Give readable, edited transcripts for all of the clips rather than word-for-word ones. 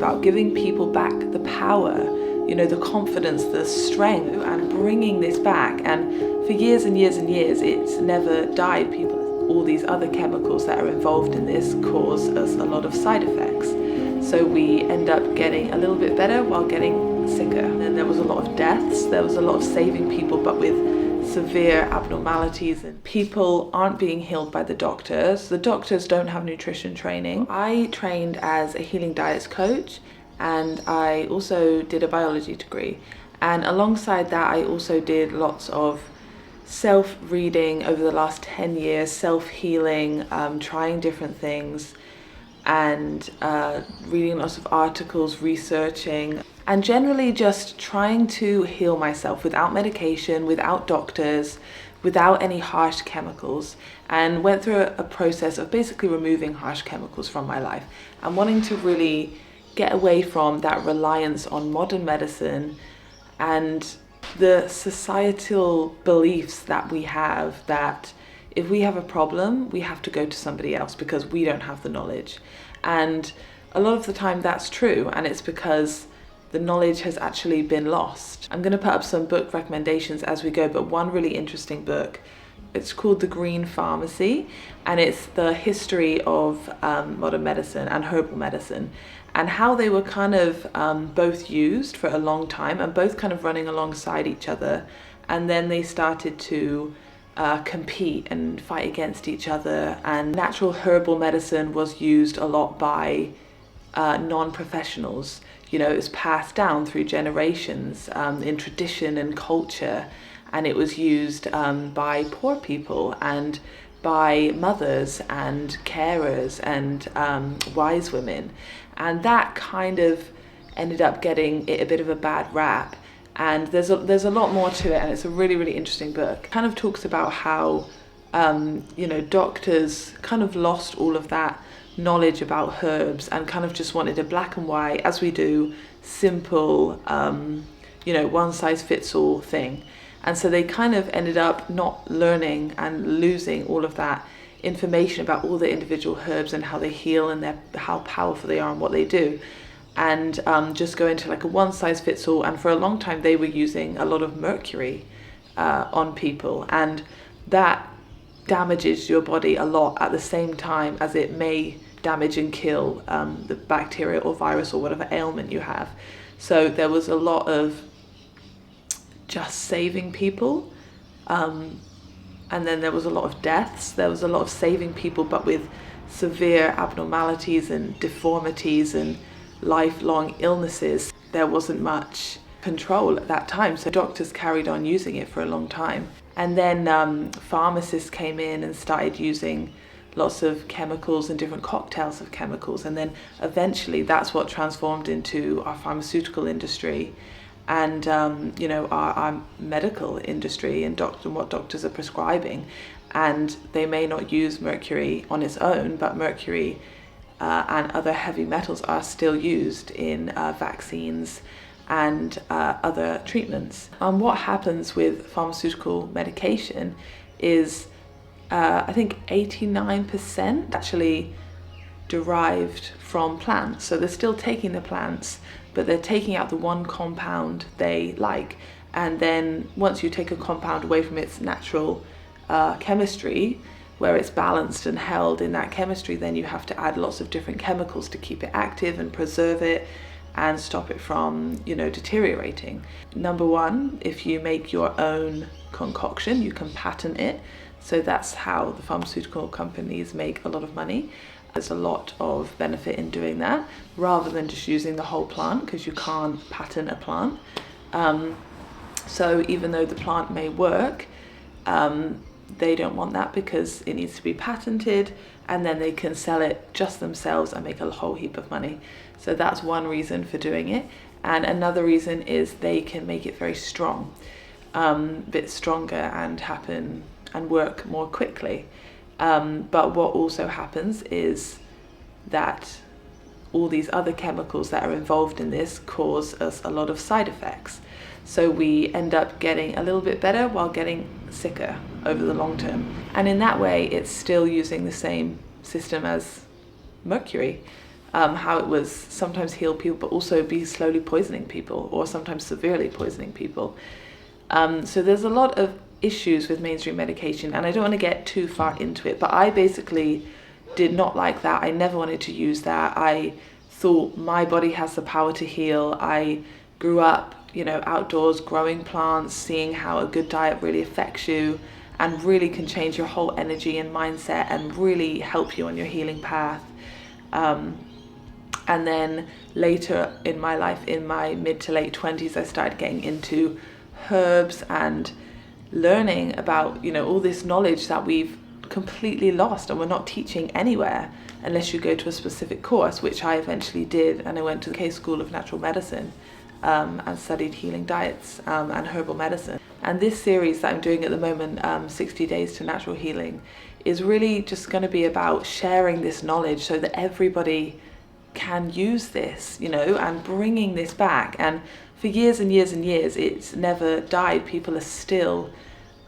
about giving people back the power, the confidence, the strength, and bringing this back. And for years and years and years, it's never died. All these other chemicals that are involved in this cause us a lot of side effects. So we end up getting a little bit better while getting sicker. And there was a lot of deaths. There was a lot of saving people, but with severe abnormalities, and people aren't being healed by the doctors. The doctors don't have nutrition training. I trained as a healing diets coach, and I also did a biology degree. And alongside that, I also did lots of self-reading over the last 10 years, self-healing, trying different things, and reading lots of articles, researching, and generally just trying to heal myself without medication, without doctors, without any harsh chemicals, and went through a process of basically removing harsh chemicals from my life and wanting to really get away from that reliance on modern medicine and the societal beliefs that we have that if we have a problem, we have to go to somebody else because we don't have the knowledge. And a lot of the time that's true, and it's because the knowledge has actually been lost. I'm going to put up some book recommendations as we go, but one really interesting book, it's called The Green Pharmacy, and it's the history of modern medicine and herbal medicine, and how they were kind of both used for a long time and both kind of running alongside each other. And then they started to compete and fight against each other. And natural herbal medicine was used a lot by non-professionals. It was passed down through generations in tradition and culture, and it was used by poor people and by mothers and carers and wise women. And that kind of ended up getting it a bit of a bad rap. And there's a lot more to it, and it's a really, really interesting book. It kind of talks about how, doctors kind of lost all of that knowledge about herbs and kind of just wanted a black and white, as we do, simple, one size fits all thing. And so they kind of ended up not learning and losing all of that information about all the individual herbs and how they heal and how powerful they are and what they do. And just go into like a one size fits all. And for a long time, they were using a lot of mercury on people. And that damages your body a lot at the same time as it may damage and kill the bacteria or virus or whatever ailment you have. So there was a lot of just saving people. And then there was a lot of deaths. There was a lot of saving people, but with severe abnormalities and deformities and lifelong illnesses. There wasn't much control at that time, so doctors carried on using it for a long time. And then pharmacists came in and started using lots of chemicals and different cocktails of chemicals, and then eventually that's what transformed into our pharmaceutical industry and our medical industry and what doctors are prescribing. And they may not use mercury on its own, but mercury and other heavy metals are still used in vaccines and other treatments. What happens with pharmaceutical medication is I think 89% actually derived from plants. So they're still taking the plants, but they're taking out the one compound they like. And then once you take a compound away from its natural chemistry, where it's balanced and held in that chemistry, then you have to add lots of different chemicals to keep it active and preserve it and stop it from, deteriorating. Number one, if you make your own concoction, you can patent it. So that's how the pharmaceutical companies make a lot of money. There's a lot of benefit in doing that, rather than just using the whole plant, because you can't patent a plant. So even though the plant may work, they don't want that because it needs to be patented, and then they can sell it just themselves and make a whole heap of money. So that's one reason for doing it. And another reason is they can make it very strong, a bit stronger, and happen and work more quickly. But what also happens is that all these other chemicals that are involved in this cause us a lot of side effects. So we end up getting a little bit better while getting sicker over the long term. And in that way, it's still using the same system as mercury. how it was sometimes heal people, but also be slowly poisoning people, or sometimes severely poisoning people. So there's a lot of issues with mainstream medication, and I don't want to get too far into it, but I basically did not like that. I never wanted to use that. I thought my body has the power to heal. I grew up, outdoors, growing plants, seeing how a good diet really affects you and really can change your whole energy and mindset and really help you on your healing path. And then later in my life, in my mid to late 20s, I started getting into herbs and learning about, all this knowledge that we've completely lost and we're not teaching anywhere unless you go to a specific course, which I eventually did. And I went to the K School of Natural Medicine and studied healing diets and herbal medicine. And this series that I'm doing at the moment, 60 Days to Natural Healing, is really just going to be about sharing this knowledge so that everybody can use this, and bringing this back. And for years and years and years, it's never died. People are still,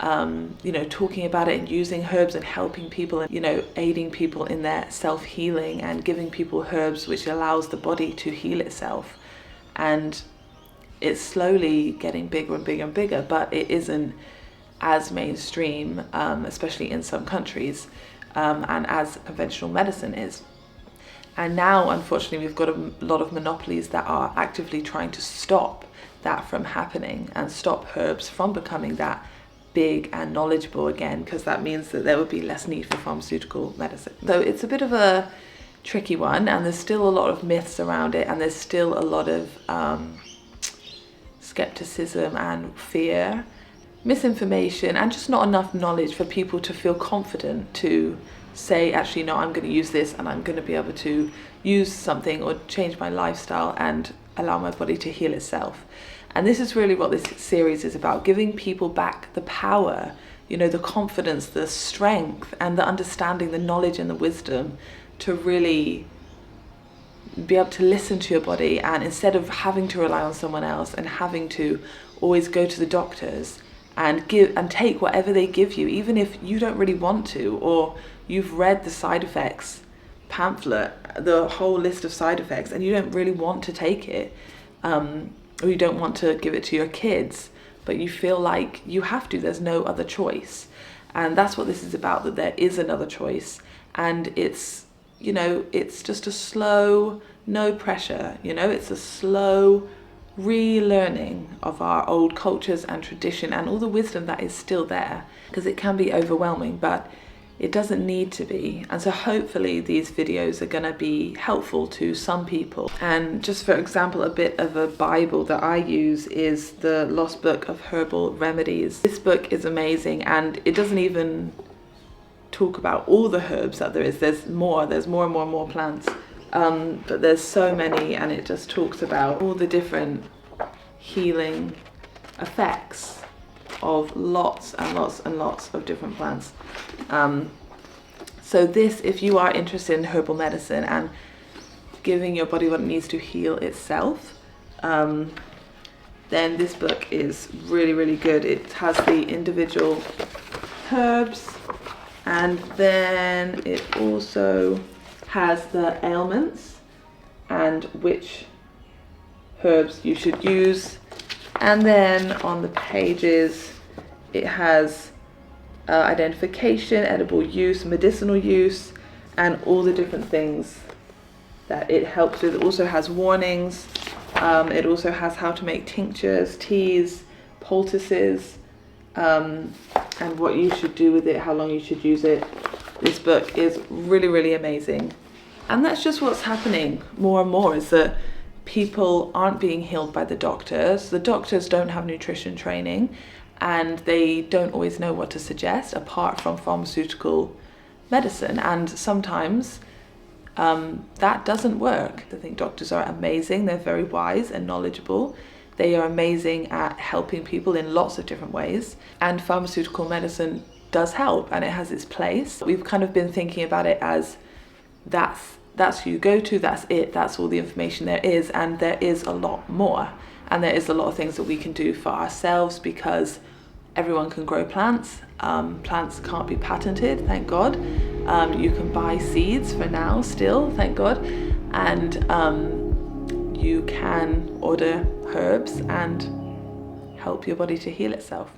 talking about it and using herbs and helping people and, aiding people in their self-healing and giving people herbs which allows the body to heal itself. And it's slowly getting bigger and bigger and bigger, but it isn't as mainstream, especially in some countries, and as conventional medicine is. And now, unfortunately, we've got a lot of monopolies that are actively trying to stop that from happening and stop herbs from becoming that big and knowledgeable again, because that means that there would be less need for pharmaceutical medicine. So it's a bit of a tricky one, and there's still a lot of myths around it, and there's still a lot of skepticism and fear, misinformation, and just not enough knowledge for people to feel confident to say, actually, no, I'm going to use this and I'm going to be able to use something or change my lifestyle and allow my body to heal itself. And this is really what this series is about, giving people back the power, the confidence, the strength, and the understanding, the knowledge and the wisdom to really be able to listen to your body. And instead of having to rely on someone else and having to always go to the doctors and give and take whatever they give you, even if you don't really want to, or you've read the side effects pamphlet, the whole list of side effects, and you don't really want to take it, or you don't want to give it to your kids, but you feel like you have to, there's no other choice. And that's what this is about, that there is another choice. And it's, it's just a slow, no pressure, it's a slow relearning of our old cultures and tradition and all the wisdom that is still there, because it can be overwhelming, but it doesn't need to be. And so hopefully these videos are going to be helpful to some people. And just for example, a bit of a Bible that I use is the Lost Book of Herbal Remedies. This book is amazing, and it doesn't even talk about all the herbs that there is. There's more and more plants. But there's so many, and it just talks about all the different healing effects of lots and lots and lots of different plants. So this, if you are interested in herbal medicine and giving your body what it needs to heal itself, then this book is really, really good. It has the individual herbs, and then it also has the ailments and which herbs you should use. And then on the pages it has identification, edible use, medicinal use, and all the different things that it helps with. It also has warnings. It also has how to make tinctures, teas, poultices, and what you should do with it, how long you should use it. This book is really, really amazing. And that's just what's happening more and more, is that people aren't being healed by the doctors. The doctors don't have nutrition training, and they don't always know what to suggest apart from pharmaceutical medicine. And sometimes that doesn't work. I think doctors are amazing. They're very wise and knowledgeable. They are amazing at helping people in lots of different ways. And pharmaceutical medicine does help, and it has its place. We've kind of been thinking about it as that's who you go to, that's it, that's all the information there is. And there is a lot more, and there is a lot of things that we can do for ourselves, because everyone can grow plants. Plants can't be patented, thank God. You can buy seeds for now still, thank God. and you can order herbs and help your body to heal itself.